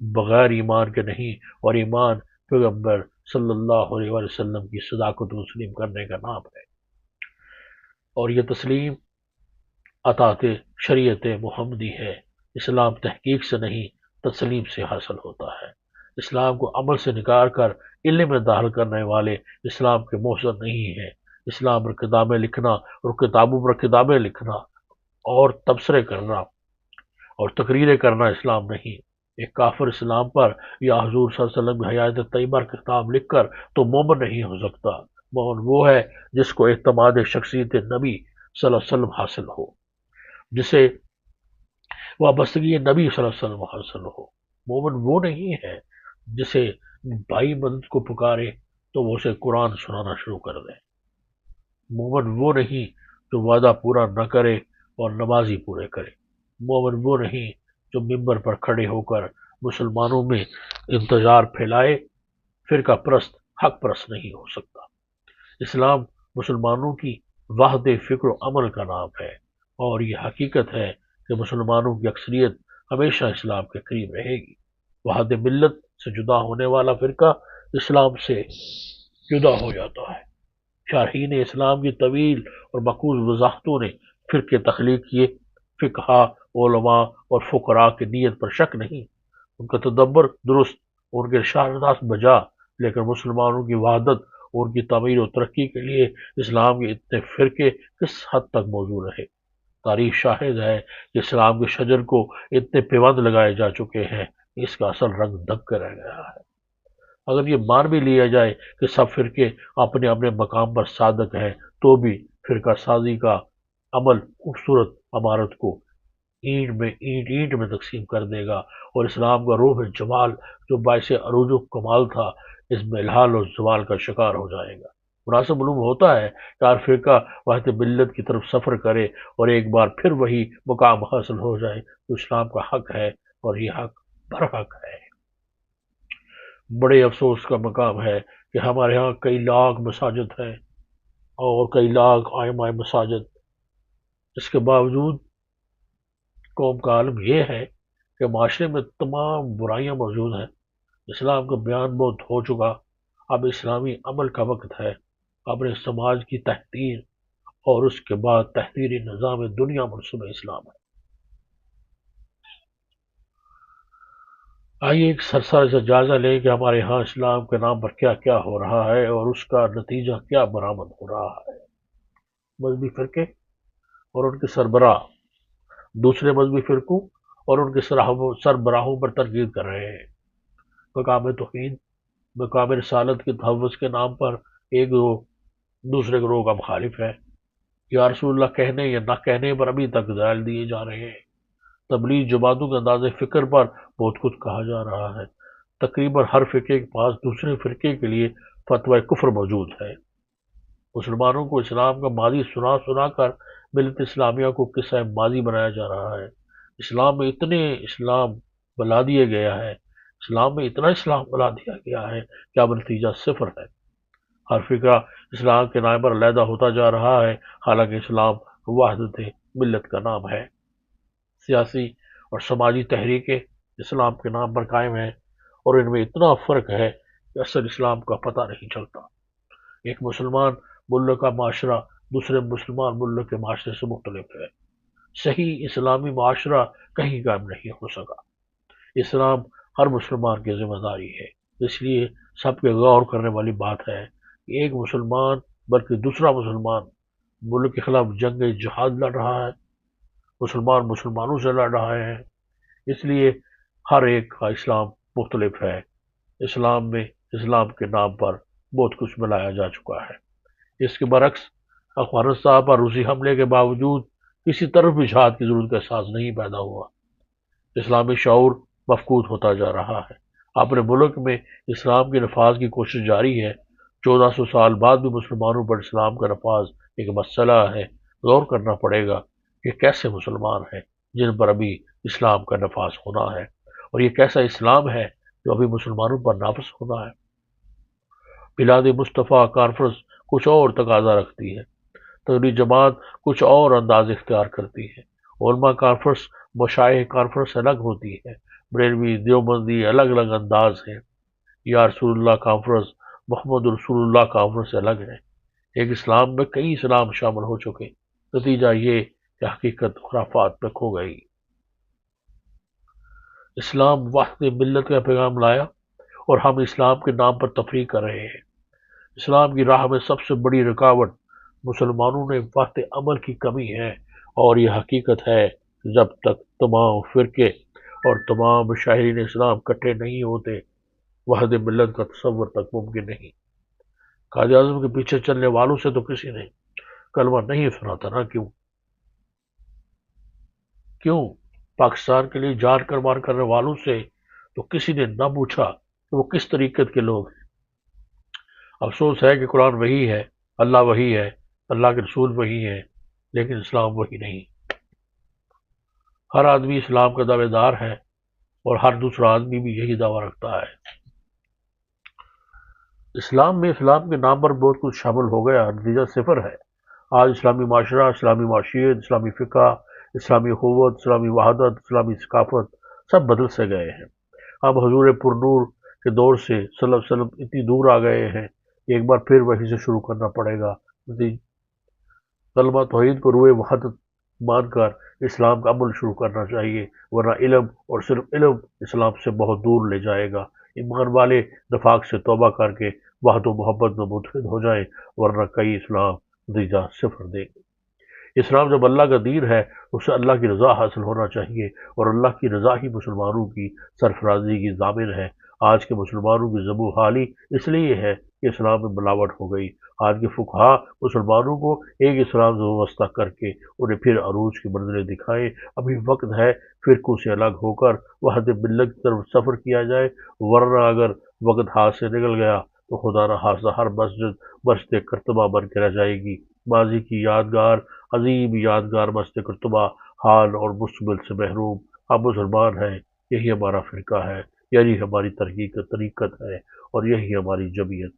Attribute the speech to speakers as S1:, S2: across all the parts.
S1: بغیر ایمان کے نہیں، اور ایمان پیغمبر صلی اللہ علیہ وسلم کی صداقت کو تسلیم کرنے کا نام ہے۔ اور یہ تسلیم اطاعت شریعت محمدی ہے۔ اسلام تحقیق سے نہیں، تسلیم سے حاصل ہوتا ہے۔ اسلام کو عمل سے نکال کر علم میں داخل کرنے والے اسلام کے محسن نہیں ہیں۔ اسلام پر کتابیں لکھنا اور کتابوں پر کتابیں لکھنا اور تبصرے کرنا اور تقریریں کرنا اسلام نہیں۔ ایک کافر اسلام پر یا حضور صلی اللہ علیہ وسلم کی حیات طیبہ کا کتاب لکھ کر تو مومن نہیں ہو سکتا۔ مومن وہ ہے جس کو اعتماد شخصیت نبی صلی اللہ علیہ وسلم حاصل ہو، جسے وابستگی نبی صلی اللہ علیہ وسلم حاصل ہو۔ مومن وہ نہیں ہے جسے بھائی مدد کو پکارے تو وہ اسے قرآن سنانا شروع کر دے۔ مومن وہ نہیں جو وعدہ پورا نہ کرے اور نمازی پورے کرے۔ مومن وہ نہیں جو ممبر پر کھڑے ہو کر مسلمانوں میں انتظار پھیلائے۔ فرقہ پرست حق پرست نہیں ہو سکتا۔ اسلام مسلمانوں کی وحدت فکر و عمل کا نام ہے، اور یہ حقیقت ہے کہ مسلمانوں کی اکثریت ہمیشہ اسلام کے قریب رہے گی۔ وحدت ملت سے جدا ہونے والا فرقہ اسلام سے جدا ہو جاتا ہے۔ شارحین اسلام کی طویل اور معقول وضاحتوں نے فرقے تخلیق کیے۔ فقہا، علماء اور فقراء کی نیت پر شک نہیں، ان کا تدبر درست، ان کے ارشادات بجا، لیکن مسلمانوں کی وحدت اور ان کی تعمیر و ترقی کے لیے اسلام کے اتنے فرقے کس حد تک موجود رہے۔ تاریخ شاہد ہے کہ اسلام کے شجر کو اتنے پیوند لگائے جا چکے ہیں، اس کا اصل رنگ دب کر رہ گیا ہے۔ اگر یہ مان بھی لیا جائے کہ سب فرقے اپنے اپنے مقام پر صادق ہیں، تو بھی فرقہ سازی کا عمل خوبصورت عمارت کو اینٹ میں تقسیم کر دے گا، اور اسلام کا روح جمال جو باعث عروج و کمال تھا، اس میں الحال اور زوال کا شکار ہو جائے گا۔ مناسب معلوم ہوتا ہے کہ ہر فرقہ وحدت ملت کی طرف سفر کرے اور ایک بار پھر وہی مقام حاصل ہو جائے جو اسلام کا حق ہے، اور یہ حق برحق ہے۔ بڑے افسوس کا مقام ہے کہ ہمارے ہاں کئی لاکھ مساجد ہیں اور کئی لاکھ ائمہ مساجد، اس کے باوجود قوم کا عالم یہ ہے کہ معاشرے میں تمام برائیاں موجود ہیں۔ اسلام کا بیان بہت ہو چکا، اب اسلامی عمل کا وقت ہے۔ اپنے سماج کی تحریر اور اس کے بعد تحریری نظام دنیا منصوبہ اسلام ہے۔ آئیے ایک سرسری سے جائزہ لیں کہ ہمارے ہاں اسلام کے نام پر کیا کیا ہو رہا ہے اور اس کا نتیجہ کیا برآمد ہو رہا ہے۔ مذہبی فرقے اور ان کے سربراہ دوسرے مذہبی فرقوں اور ان کے سربراہوں پر تنقید کر رہے ہیں۔ مقام توحید، مقام رسالت کے تحفظ کے نام پر ایک گروہ دوسرے گروہ کا مخالف ہے۔ یا رسول اللہ کہنے یا نہ کہنے پر ابھی تک دلائل دیے جا رہے ہیں۔ تبلیغ جماعتوں کے انداز فکر پر بہت کچھ کہا جا رہا ہے۔ تقریباً ہر فرقے کے پاس دوسرے فرقے کے لیے فتوی کفر موجود ہے۔ مسلمانوں کو اسلام کا ماضی سنا سنا کر ملت اسلامیہ کو قصہ ماضی بنایا جا رہا ہے۔ اسلام میں اتنے اسلام بلا دیا گیا ہے، اسلام میں اتنا اسلام بلا دیا گیا ہے کہ اب نتیجہ صفر ہے۔ ہر فقہ اسلام کے نام پر علیحدہ ہوتا جا رہا ہے، حالانکہ اسلام وحدت ملت کا نام ہے۔ سیاسی اور سماجی تحریکیں اسلام کے نام پر قائم ہیں، اور ان میں اتنا فرق ہے کہ اصل اسلام کا پتہ نہیں چلتا۔ ایک مسلمان ملک کا معاشرہ دوسرے مسلمان ملک کے معاشرے سے مختلف ہے۔ صحیح اسلامی معاشرہ کہیں قائم نہیں ہو سکا۔ اسلام ہر مسلمان کی ذمہ داری ہے، اس لیے سب کے غور کرنے والی بات ہے کہ ایک مسلمان بلکہ دوسرا مسلمان ملک کے خلاف جنگ جہاد لڑ رہا ہے، مسلمان مسلمانوں سے لڑ رہے ہیں، اس لیے ہر ایک کا اسلام مختلف ہے۔ اسلام میں اسلام کے نام پر بہت کچھ ملایا جا چکا ہے۔ اس کے برعکس افغانستان پر روسی حملے کے باوجود کسی طرف بھی جہاد کی ضرورت کا احساس نہیں پیدا ہوا۔ اسلامی شعور مفقود ہوتا جا رہا ہے۔ اپنے ملک میں اسلام کے نفاذ کی کوشش جاری ہے۔ 1400 سال بعد بھی مسلمانوں پر اسلام کا نفاذ ایک مسئلہ ہے۔ غور کرنا پڑے گا کہ کیسے مسلمان ہیں جن پر ابھی اسلام کا نفاذ ہونا ہے، اور یہ کیسا اسلام ہے جو ابھی مسلمانوں پر نافذ ہونا ہے۔ بلاد مصطفیٰ کانفرنس کچھ اور تقاضا رکھتی ہے، تقریری جماعت کچھ اور انداز اختیار کرتی ہے۔ علماء کانفرنس مشائخ کانفرنس الگ ہوتی ہے۔ بریلوی، دیوبندی الگ الگ انداز ہیں۔ یا رسول اللہ کانفرنس محمد رسول اللہ کانفرنس سے الگ ہے۔ ایک اسلام میں کئی اسلام شامل ہو چکے، نتیجہ یہ کہ حقیقت خرافات میں کھو گئی۔ اسلام وحدت ملت کا پیغام لایا اور ہم اسلام کے نام پر تفریق کر رہے ہیں۔ اسلام کی راہ میں سب سے بڑی رکاوٹ مسلمانوں نے وحدت عمل کی کمی ہے، اور یہ حقیقت ہے کہ جب تک تمام فرقے اور تمام شاہرین اسلام اکٹھے نہیں ہوتے، وحدت ملت کا تصور تک ممکن نہیں۔ قائد اعظم کے پیچھے چلنے والوں سے تو کسی نے کلمہ نہیں سنا تھا، نہ کیوں پاکستان کے لیے جان قربان کرنے والوں سے تو کسی نے نہ پوچھا کہ وہ کس طریقت کے لوگ ہیں۔ افسوس ہے کہ قرآن وہی ہے، اللہ وہی ہے، اللہ کے رسول وہی ہیں، لیکن اسلام وہی نہیں۔ ہر آدمی اسلام کا دعوے دار ہے اور ہر دوسرا آدمی بھی یہی دعویٰ رکھتا ہے۔ اسلام میں اسلام کے نام پر بہت کچھ شامل ہو گیا، نتیجہ صفر ہے۔ آج اسلامی معاشرہ، اسلامی معاشیت، اسلامی فقہ، اسلامی اخوت، اسلامی وحدت، اسلامی ثقافت سب بدل سے گئے ہیں۔ ہم حضور پرنور کے دور سے صلی اللہ علیہ وسلم اتنی دور آ گئے ہیں کہ ایک بار پھر وہیں سے شروع کرنا پڑے گا۔ کلمہ توحید کو روئے وحدت مان کر اسلام کا عمل شروع کرنا چاہیے، ورنہ علم اور صرف علم اسلام سے بہت دور لے جائے گا۔ ایمان والے نفاق سے توبہ کر کے وحدت و محبت میں متحد ہو جائیں، ورنہ کئی اسلام نتیجہ صفر دیں گے۔ اسلام جب اللہ کا دین ہے، اسے اللہ کی رضا حاصل ہونا چاہیے، اور اللہ کی رضا ہی مسلمانوں کی سرفرازی کی ضامن ہے۔ آج کے مسلمانوں کی ذبح و حالی اس لیے ہے کہ اسلام میں ملاوٹ ہو گئی۔ آج کے فقہا مسلمانوں کو ایک اسلام سے وابستہ کر کے انہیں پھر عروج کی منزلیں دکھائیں۔ ابھی وقت ہے فرقوں سے الگ ہو کر وحدت ملت کی طرف سفر کیا جائے، ورنہ اگر وقت ہاتھ سے نکل گیا تو خدا نہ خواستہ ہر مسجد کرتبہ بن کے رہ جائے گی۔ ماضی کی یادگار، عظیم یادگار مسجد کرتبہ حال اور مستقبل سے محروم۔ ہم مسلمان ہیں، یہی ہمارا فرقہ ہے، یہی ہماری طریقت ہے، اور یہی ہماری جمعیت۔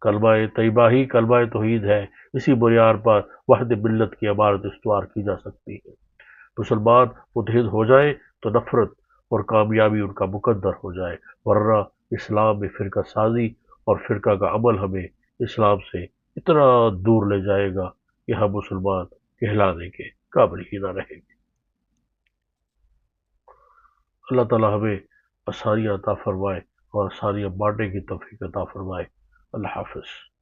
S1: کلمہ طیبہ ہی کلمہ توحید ہے، اسی بنیاد پر وحدت ملت کی عمارت استوار کی جا سکتی ہے۔ مسلمان متحد ہو جائیں تو نفرت اور کامیابی ان کا مقدر ہو جائے، ورنہ اسلام میں فرقہ سازی اور فرقہ کا عمل ہمیں اسلام سے اتنا دور لے جائے گا کہ ہم مسلمان کہلانے کے قابل ہی نہ رہیں گے۔ اللہ تعالیٰ ہمیں آسانیاں عطا فرمائے اور آسانیاں بانٹنے کی توفیق عطا فرمائے۔ اللہ حافظ۔